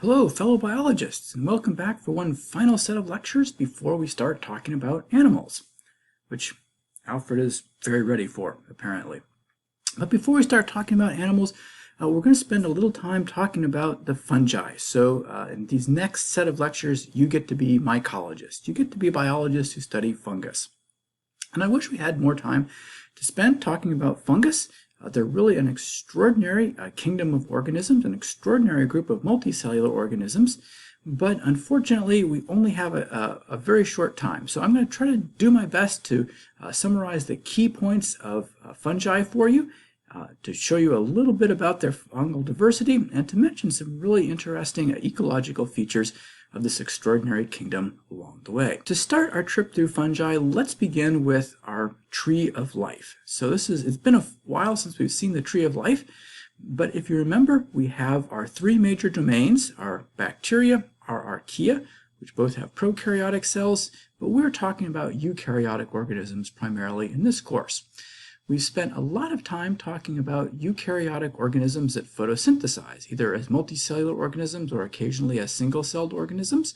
Hello, fellow biologists, and welcome back for one final set of lectures before we start talking about animals, which Alfred is very ready for, apparently. But before we start talking about animals, we're going to spend a little time talking about the fungi. So in these next set of lectures, you get to be mycologists. You get to be biologists who study fungus. And I wish we had more time to spend talking about fungus. They're really an extraordinary kingdom of organisms, an extraordinary group of multicellular organisms, but unfortunately we only have a very short time. So I'm going to try to do my best to summarize the key points of fungi for you, to show you a little bit about their fungal diversity, and to mention some really interesting ecological features of this extraordinary kingdom along the way. To start our trip through fungi, let's begin with our tree of life. So it's been a while since we've seen the tree of life, but if you remember, we have our three major domains, our bacteria, our archaea, which both have prokaryotic cells, but we're talking about eukaryotic organisms primarily in this course. We've spent a lot of time talking about eukaryotic organisms that photosynthesize, either as multicellular organisms or occasionally as single-celled organisms.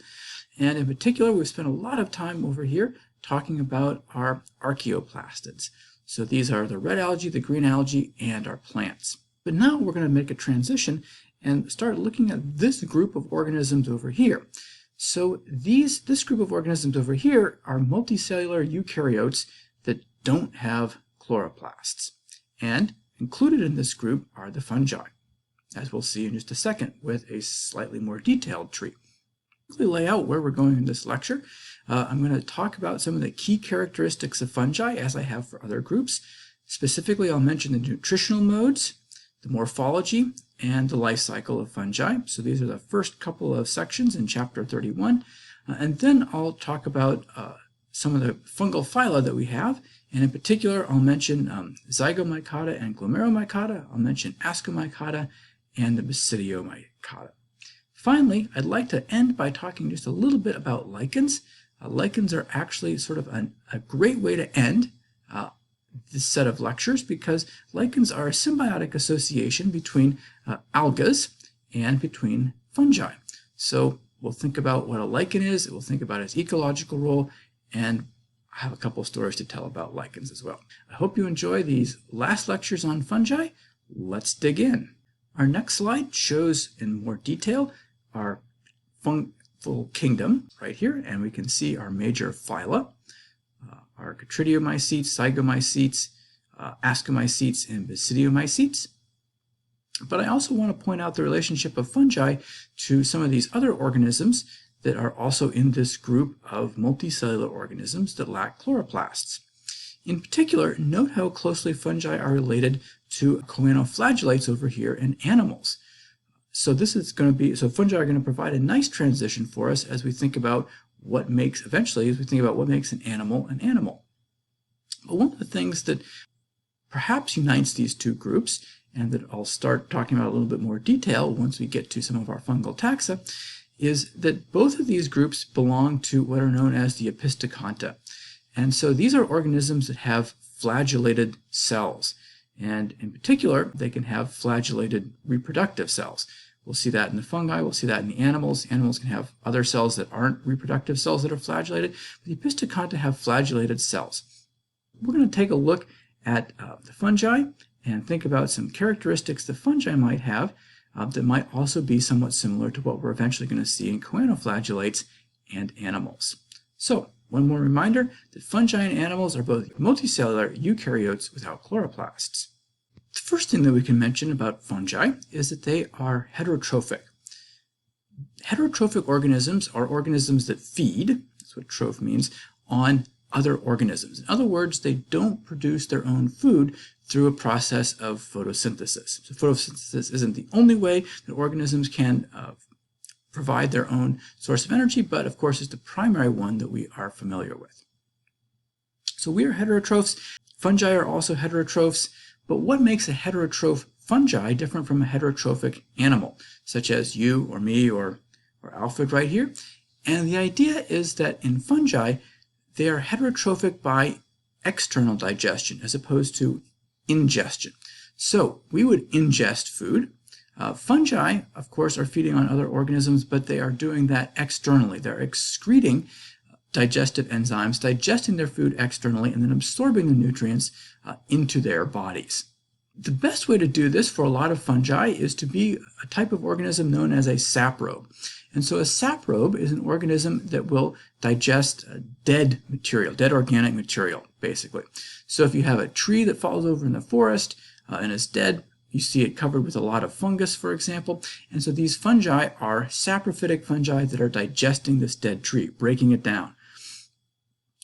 And in particular, we've spent a lot of time over here talking about our archaeoplastids. So these are the red algae, the green algae, and our plants. But now we're going to make a transition and start looking at this group of organisms over here. So this group of organisms over here are multicellular eukaryotes that don't have chloroplasts. And included in this group are the fungi, as we'll see in just a second with a slightly more detailed tree. Quickly lay out where we're going in this lecture. I'm going to talk about some of the key characteristics of fungi as I have for other groups. Specifically, I'll mention the nutritional modes, the morphology, and the life cycle of fungi. So these are the first couple of sections in chapter 31. And then I'll talk about some of the fungal phyla that we have, and in particular I'll mention zygomycota and glomeromycota, I'll mention ascomycota and the basidiomycota. Finally, I'd like to end by talking just a little bit about lichens. Lichens are actually sort of a great way to end this set of lectures, because lichens are a symbiotic association between algas and between fungi. So we'll think about what a lichen is, we'll think about its ecological role, and I have a couple of stories to tell about lichens as well. I hope you enjoy these last lectures on fungi. Let's dig in. Our next slide shows in more detail our fungal kingdom right here, and we can see our major phyla, our chytridiomycetes, zygomycetes, ascomycetes, and basidiomycetes. But I also want to point out the relationship of fungi to some of these other organisms that are also in this group of multicellular organisms that lack chloroplasts. In particular, note how closely fungi are related to choanoflagellates over here in animals. So fungi are going to provide a nice transition for us as we think about what makes an animal an animal. But one of the things that perhaps unites these two groups, and that I'll start talking about a little bit more detail once we get to some of our fungal taxa, is that both of these groups belong to what are known as the Opisthocanta. And so these are organisms that have flagellated cells. And in particular, they can have flagellated reproductive cells. We'll see that in the fungi, we'll see that in the animals. Animals can have other cells that aren't reproductive cells that are flagellated, but the Opisthocanta have flagellated cells. We're going to take a look at the fungi and think about some characteristics the fungi might have that might also be somewhat similar to what we're eventually going to see in choanoflagellates and animals. So, one more reminder that fungi and animals are both multicellular eukaryotes without chloroplasts. The first thing that we can mention about fungi is that they are heterotrophic. Heterotrophic organisms are organisms that feed, that's what troph means, on other organisms. In other words, they don't produce their own food through a process of photosynthesis. So photosynthesis isn't the only way that organisms can provide their own source of energy, but of course it's the primary one that we are familiar with. So we are heterotrophs. Fungi are also heterotrophs, but what makes a heterotroph fungi different from a heterotrophic animal, such as you or me or Alfred right here? And the idea is that in fungi, they are heterotrophic by external digestion as opposed to ingestion. So we would ingest food, Fungi, of course, are feeding on other organisms, but they are doing that externally. They're excreting digestive enzymes, digesting their food externally, and then absorbing the nutrients into their bodies. The best way to do this for a lot of fungi is to be a type of organism known as a saprobe. And so a saprobe is an organism that will digest dead material, dead organic material, basically. So if you have a tree that falls over in the forest and is dead, you see it covered with a lot of fungus, for example. And so these fungi are saprophytic fungi that are digesting this dead tree, breaking it down.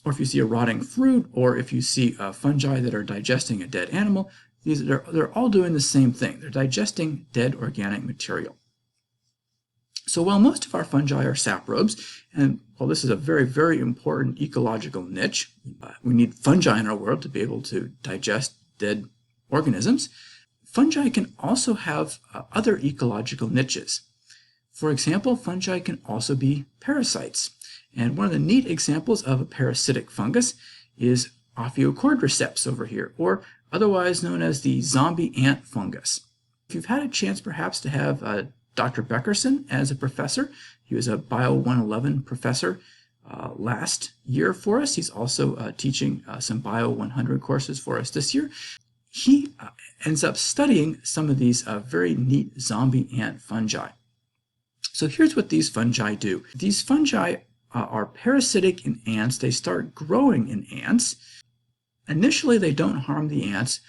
Or if you see a rotting fruit, or if you see fungi that are digesting a dead animal, they're all doing the same thing. They're digesting dead organic material. So while most of our fungi are saprobes, and while this is a very, very important ecological niche, we need fungi in our world to be able to digest dead organisms, fungi can also have other ecological niches. For example, fungi can also be parasites. And one of the neat examples of a parasitic fungus is Ophiocordyceps over here, or otherwise known as the zombie ant fungus. If you've had a chance perhaps to have Dr. Beckerson as a professor, he was a Bio214 professor last year for us. He's also teaching some Bio100 courses for us this year. He ends up studying some of these very neat zombie ant fungi. So here's what these fungi do. These fungi are parasitic in ants. They start growing in ants. Initially, they don't harm the ants,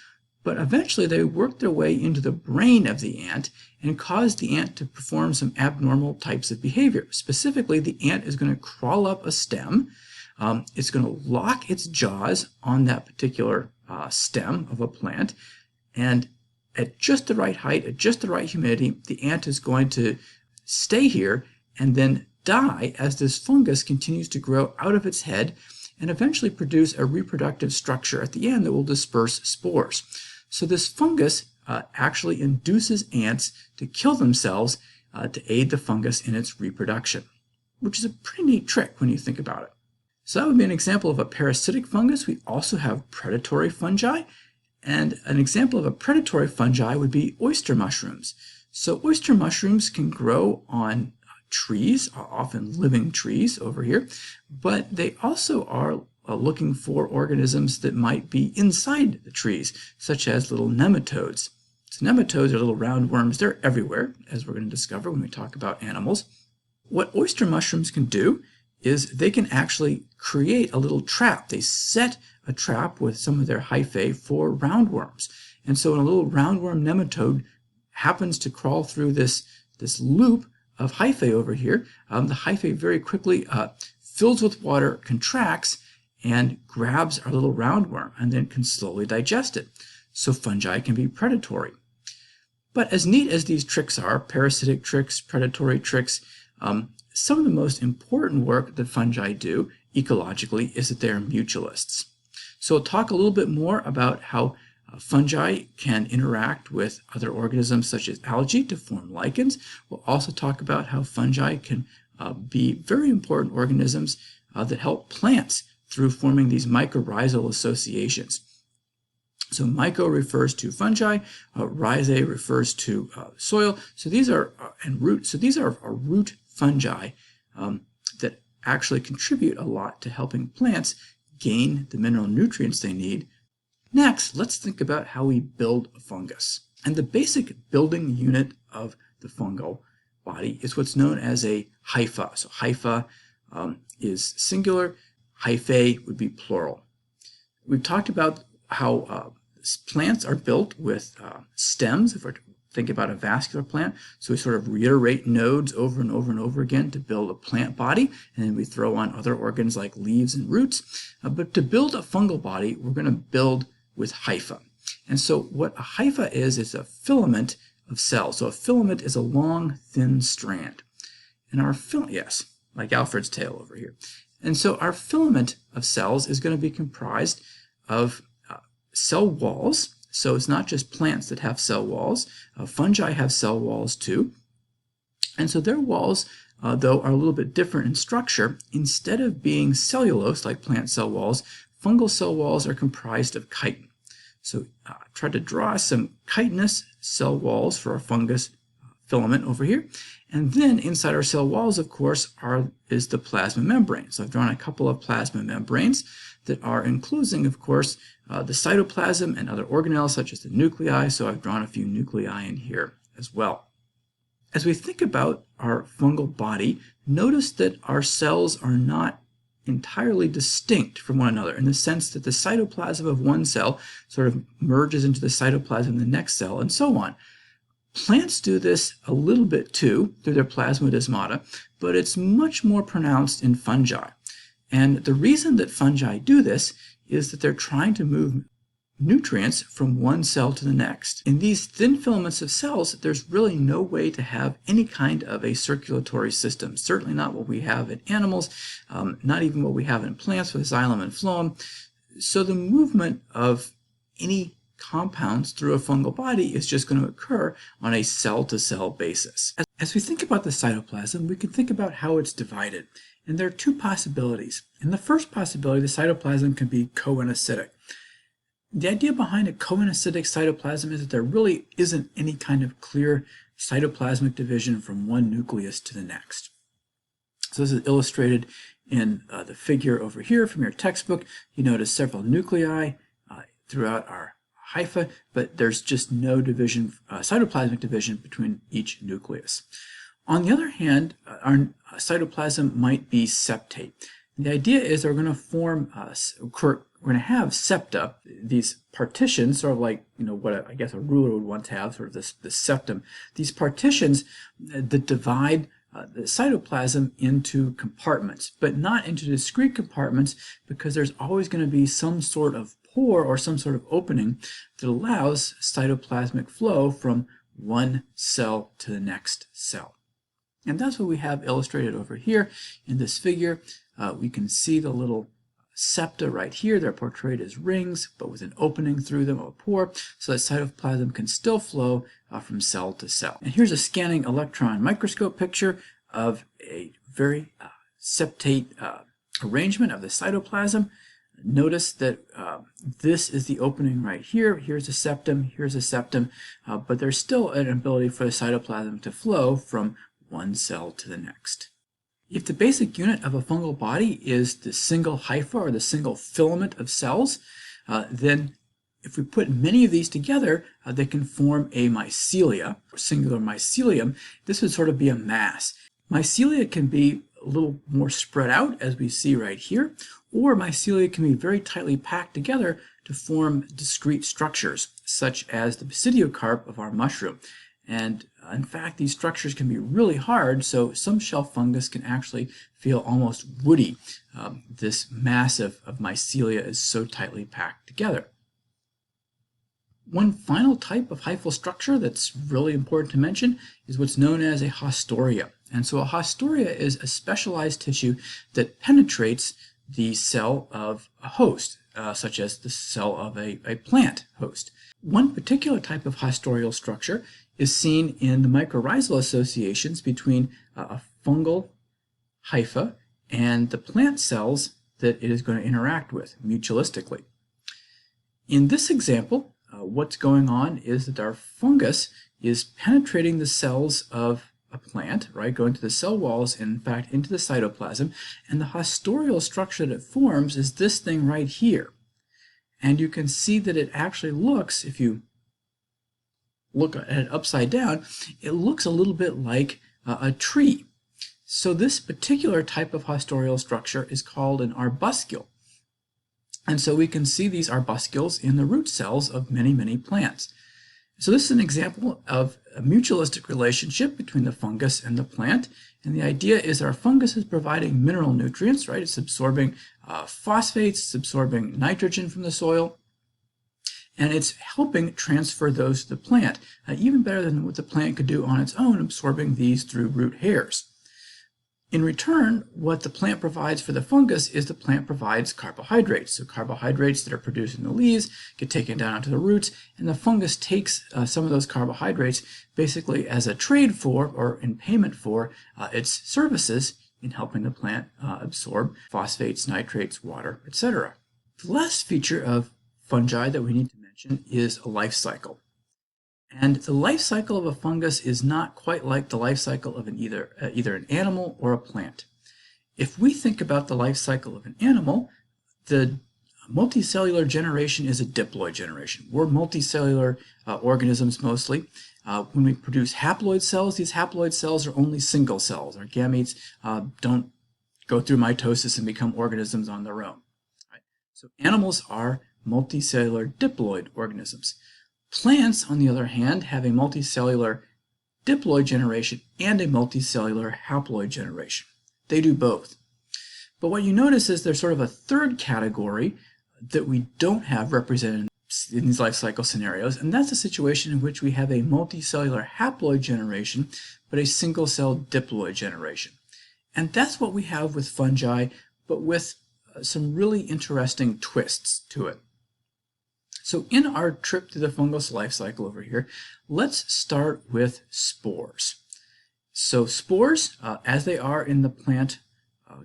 but eventually they work their way into the brain of the ant and cause the ant to perform some abnormal types of behavior. Specifically, the ant is going to crawl up a stem. It's going to lock its jaws on that particular stem of a plant, and at just the right height, at just the right humidity, the ant is going to stay here and then die as this fungus continues to grow out of its head and eventually produce a reproductive structure at the end that will disperse spores. So this fungus actually induces ants to kill themselves to aid the fungus in its reproduction, which is a pretty neat trick when you think about it. So that would be an example of a parasitic fungus. We also have predatory fungi, and an example of a predatory fungi would be oyster mushrooms. So oyster mushrooms can grow on trees, often living trees over here, but they also are looking for organisms that might be inside the trees, such as little nematodes. So nematodes are little round worms. They're everywhere, as we're going to discover when we talk about animals. What oyster mushrooms can do is they can actually create a little trap. They set a trap with some of their hyphae for roundworms. And so when a little roundworm nematode happens to crawl through this loop of hyphae over here, the hyphae very quickly fills with water, contracts, and grabs our little roundworm and then can slowly digest it. So fungi can be predatory. But as neat as these tricks are, parasitic tricks, predatory tricks, some of the most important work that fungi do ecologically is that they are mutualists. So we'll talk a little bit more about how fungi can interact with other organisms such as algae to form lichens. We'll also talk about how fungi can be very important organisms that help plants through forming these mycorrhizal associations. So myco refers to fungi, rhizae refers to soil. So these are and root. So these are root fungi that actually contribute a lot to helping plants gain the mineral nutrients they need. Next, let's think about how we build a fungus. And the basic building unit of the fungal body is what's known as a hypha. So hypha is singular, hyphae would be plural. We've talked about how plants are built with stems, if we're thinking about a vascular plant. So we sort of reiterate nodes over and over and over again to build a plant body, and then we throw on other organs like leaves and roots. But to build a fungal body, we're going to build with hypha. And so what a hypha is a filament of cells. So a filament is a long, thin strand. And our filament, yes, like Alfred's tail over here. And so our filament of cells is going to be comprised of cell walls. So it's not just plants that have cell walls. Fungi have cell walls too. And so their walls, though, are a little bit different in structure. Instead of being cellulose like plant cell walls, fungal cell walls are comprised of chitin. So try to draw some chitinous cell walls for a fungus filament over here. And then inside our cell walls, of course, is the plasma membrane. So I've drawn a couple of plasma membranes that are enclosing, of course, the cytoplasm and other organelles such as the nuclei. So I've drawn a few nuclei in here as well. As we think about our fungal body, notice that our cells are not entirely distinct from one another in the sense that the cytoplasm of one cell sort of merges into the cytoplasm of the next cell and so on. Plants do this a little bit too through their plasmodesmata, but it's much more pronounced in fungi. And the reason that fungi do this is that they're trying to move nutrients from one cell to the next. In these thin filaments of cells, there's really no way to have any kind of a circulatory system. Certainly not what we have in animals, not even what we have in plants with xylem and phloem. So the movement of any compounds through a fungal body is just going to occur on a cell-to-cell basis. As we think about the cytoplasm, we can think about how it's divided. And there are two possibilities. In the first possibility, the cytoplasm can be coenacidic. The idea behind a coenacidic cytoplasm is that there really isn't any kind of clear cytoplasmic division from one nucleus to the next. So this is illustrated in the figure over here from your textbook. You notice several nuclei throughout our hypha, but there's just no division, cytoplasmic division between each nucleus. On the other hand, our cytoplasm might be septate. The idea is that we're going to form, we're going to have septa, these partitions, sort of like, what I guess a ruler would want to have, sort of this septum. These partitions that divide the cytoplasm into compartments, but not into discrete compartments, because there's always going to be some sort of pore or some sort of opening that allows cytoplasmic flow from one cell to the next cell. And that's what we have illustrated over here in this figure. We can see the little septa right here. They're portrayed as rings, but with an opening through them, a pore, so that cytoplasm can still flow from cell to cell. And here's a scanning electron microscope picture of a very septate arrangement of the cytoplasm. Notice that this is the opening right here. Here's a septum, but there's still an ability for the cytoplasm to flow from one cell to the next. If the basic unit of a fungal body is the single hypha or the single filament of cells, then if we put many of these together, they can form a mycelia, or singular mycelium. This would sort of be a mass. Mycelia can be a little more spread out, as we see right here, or mycelia can be very tightly packed together to form discrete structures, such as the basidiocarp of our mushroom. And in fact, these structures can be really hard, so some shell fungus can actually feel almost woody. This mass of mycelia is so tightly packed together. One final type of hyphal structure that's really important to mention is what's known as a haustoria. And so a haustoria is a specialized tissue that penetrates the cell of a host, such as the cell of a plant host. One particular type of haustorial structure is seen in the mycorrhizal associations between a fungal hypha and the plant cells that it is going to interact with mutualistically. In this example, what's going on is that our fungus is penetrating the cells of a plant, right, going to the cell walls and in fact into the cytoplasm, and the haustorial structure that it forms is this thing right here. And you can see that it actually looks, if you look at it upside down, it looks a little bit like a tree. So this particular type of haustorial structure is called an arbuscule. And so we can see these arbuscules in the root cells of many, many plants. So this is an example of a mutualistic relationship between the fungus and the plant. And the idea is that our fungus is providing mineral nutrients, right? It's absorbing phosphates, it's absorbing nitrogen from the soil, and it's helping transfer those to the plant, even better than what the plant could do on its own, absorbing these through root hairs. In return, what the plant provides for the fungus is the plant provides carbohydrates. So carbohydrates that are produced in the leaves get taken down onto the roots, and the fungus takes some of those carbohydrates basically as a trade for, or in payment for, its services in helping the plant absorb phosphates, nitrates, water, etc. The last feature of fungi that we need to mention is a life cycle. And the life cycle of a fungus is not quite like the life cycle of either an animal or a plant. If we think about the life cycle of an animal, the multicellular generation is a diploid generation. We're multicellular organisms mostly. When we produce haploid cells, these haploid cells are only single cells. Our gametes don't go through mitosis and become organisms on their own. Right? So animals are multicellular diploid organisms. Plants, on the other hand, have a multicellular diploid generation and a multicellular haploid generation. They do both. But what you notice is there's sort of a third category that we don't have represented in these life cycle scenarios, and that's a situation in which we have a multicellular haploid generation, but a single cell diploid generation. And that's what we have with fungi, but with some really interesting twists to it. So in our trip through the fungus life cycle over here, let's start with spores. So spores, as they are in the plant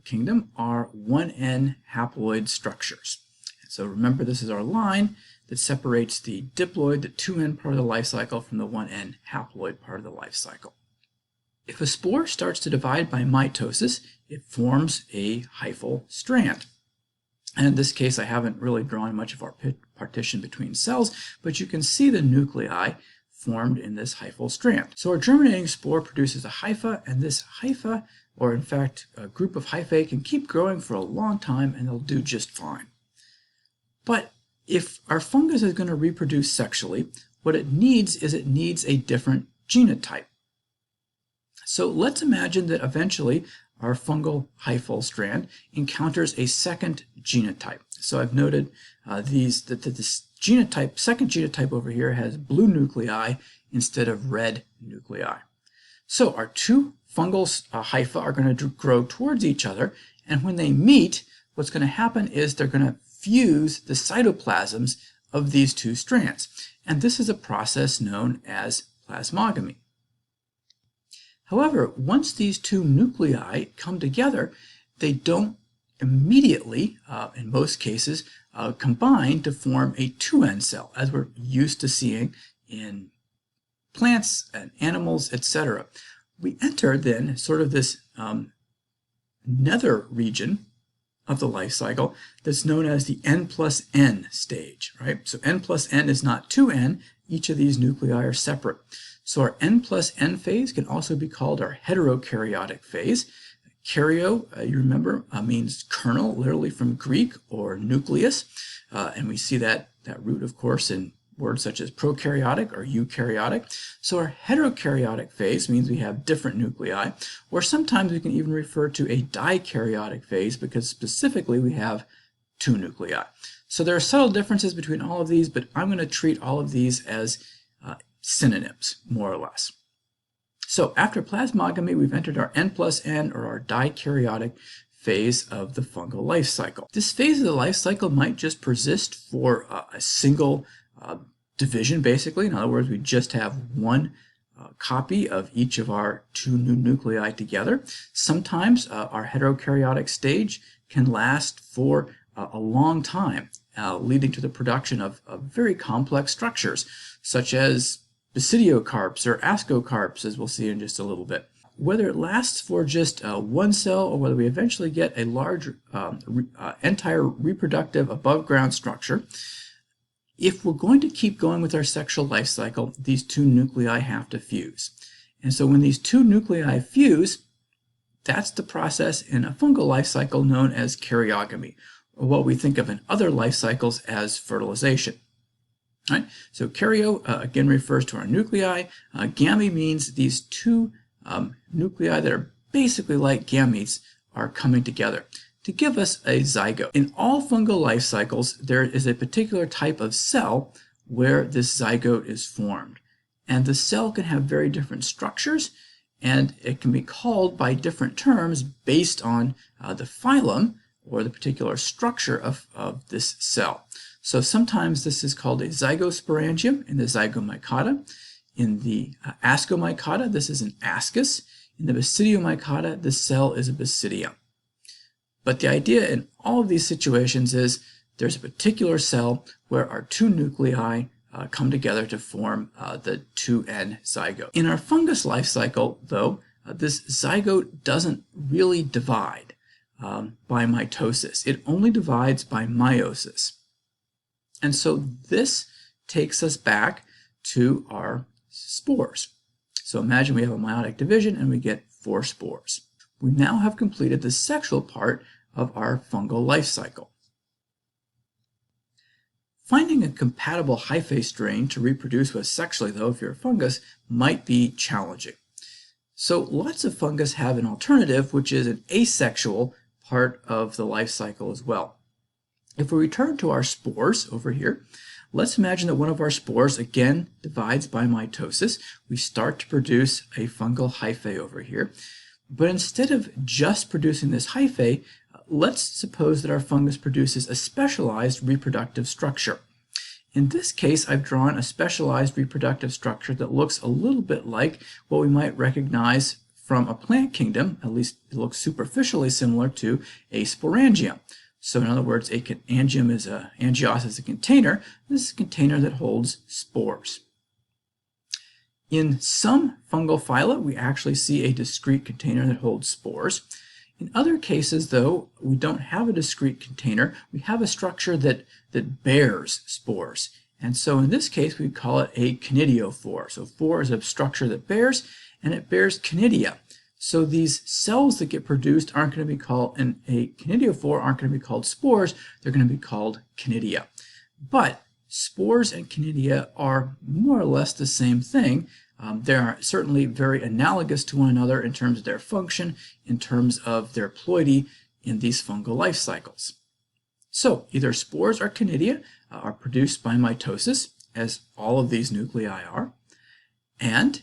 kingdom, are 1N haploid structures. So remember, this is our line that separates the diploid, the 2N part of the life cycle, from the 1N haploid part of the life cycle. If a spore starts to divide by mitosis, it forms a hyphal strand. And in this case, I haven't really drawn much of our partition between cells, but you can see the nuclei formed in this hyphal strand. So our germinating spore produces a hypha, and this hypha, or in fact a group of hyphae, can keep growing for a long time and they'll do just fine. But if our fungus is going to reproduce sexually, what it needs is it needs a different genotype. So let's imagine that eventually our fungal hyphal strand encounters a second genotype. So I've noted that this genotype, second genotype over here, has blue nuclei instead of red nuclei. So our two fungal hypha are going to grow towards each other, and when they meet, what's going to happen is they're going to fuse the cytoplasms of these two strands. And this is a process known as plasmogamy. However, once these two nuclei come together, they don't immediately, in most cases, combine to form a 2N cell, as we're used to seeing in plants and animals, etc. We enter then sort of this nether region of the life cycle that's known as the N plus N stage, right? So N plus N is not 2N. Each of these nuclei are separate. So our N plus N phase can also be called our heterokaryotic phase. Karyo, you remember, means kernel, literally from Greek, or nucleus. And we see that root, of course, in words such as prokaryotic or eukaryotic. So our heterokaryotic phase means we have different nuclei, or sometimes we can even refer to a dikaryotic phase because specifically we have two nuclei. So there are subtle differences between all of these, but I'm going to treat all of these as synonyms, more or less. So after plasmogamy, we've entered our N plus N, or our dikaryotic phase of the fungal life cycle. This phase of the life cycle might just persist for a single division, basically. In other words, we just have one copy of each of our two new nuclei together. Sometimes our heterokaryotic stage can last for a long time, leading to the production of very complex structures, such as basidiocarps or ascocarps, as we'll see in just a little bit. Whether it lasts for just one cell, or whether we eventually get a large entire reproductive above ground structure, if we're going to keep going with our sexual life cycle, these two nuclei have to fuse. And so when these two nuclei fuse, that's the process in a fungal life cycle known as karyogamy, or what we think of in other life cycles as fertilization. Right? So karyo, again, refers to our nuclei. Gamy means these two nuclei that are basically like gametes are coming together to give us a zygote. In all fungal life cycles, there is a particular type of cell where this zygote is formed. And the cell can have very different structures, and it can be called by different terms based on the phylum, or the particular structure of this cell. So sometimes this is called a zygosporangium in the zygomycota. In the ascomycota, this is an ascus. In the basidiomycota, the cell is a basidium. But the idea in all of these situations is there's a particular cell where our two nuclei come together to form the 2N zygote. In our fungus life cycle, though, this zygote doesn't really divide by mitosis. It only divides by meiosis. And so this takes us back to our spores. So imagine we have a meiotic division and we get 4 spores. We now have completed the sexual part of our fungal life cycle. Finding a compatible hyphae strain to reproduce with sexually, though, if you're a fungus, might be challenging. So lots of fungus have an alternative, which is an asexual part of the life cycle as well. If we return to our spores over here, let's imagine that one of our spores again divides by mitosis. We start to produce a fungal hyphae over here. But instead of just producing this hyphae, let's suppose that our fungus produces a specialized reproductive structure. In this case, I've drawn a specialized reproductive structure that looks a little bit like what we might recognize from a plant kingdom. At least it looks superficially similar to a sporangium. So in other words, angium is angios is a container. This is a container that holds spores. In some fungal phyla, we actually see a discrete container that holds spores. In other cases, though, we don't have a discrete container. We have a structure that bears spores. And so in this case, we call it a conidiophore. So phore is a structure that bears, and it bears conidia. So these cells that get produced aren't going to be called, in a conidiophore aren't going to be called spores. They're going to be called conidia. But spores and conidia are more or less the same thing. They are certainly very analogous to one another in terms of their function, in terms of their ploidy in these fungal life cycles. So either spores or conidia are produced by mitosis, as all of these nuclei are, and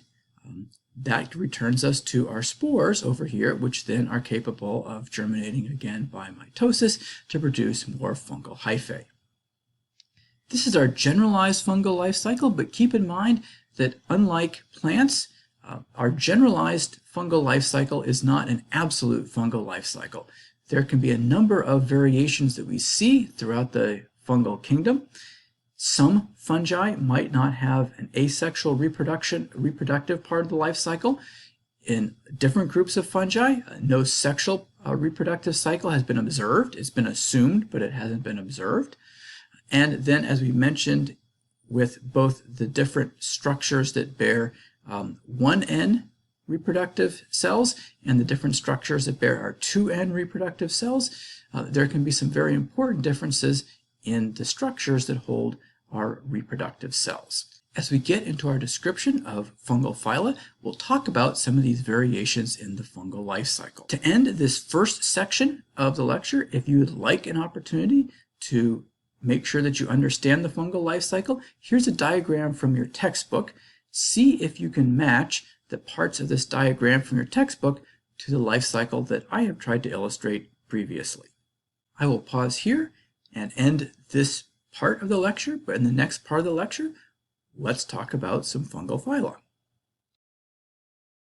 that returns us to our spores over here, which then are capable of germinating again by mitosis to produce more fungal hyphae. This is our generalized fungal life cycle, but keep in mind that unlike plants, our generalized fungal life cycle is not an absolute fungal life cycle. There can be a number of variations that we see throughout the fungal kingdom. Some fungi might not have an asexual reproductive part of the life cycle. In different groups of fungi, no sexual reproductive cycle has been observed. It's been assumed, but it hasn't been observed. And then, as we mentioned, with both the different structures that bear 1N reproductive cells and the different structures that bear our 2N reproductive cells, there can be some very important differences in the structures that hold our reproductive cells. As we get into our description of fungal phyla, we'll talk about some of these variations in the fungal life cycle. To end this first section of the lecture, if you would like an opportunity to make sure that you understand the fungal life cycle, here's a diagram from your textbook. See if you can match the parts of this diagram from your textbook to the life cycle that I have tried to illustrate previously. I will pause here and end this part of the lecture, but in the next part of the lecture, let's talk about some fungal phyla.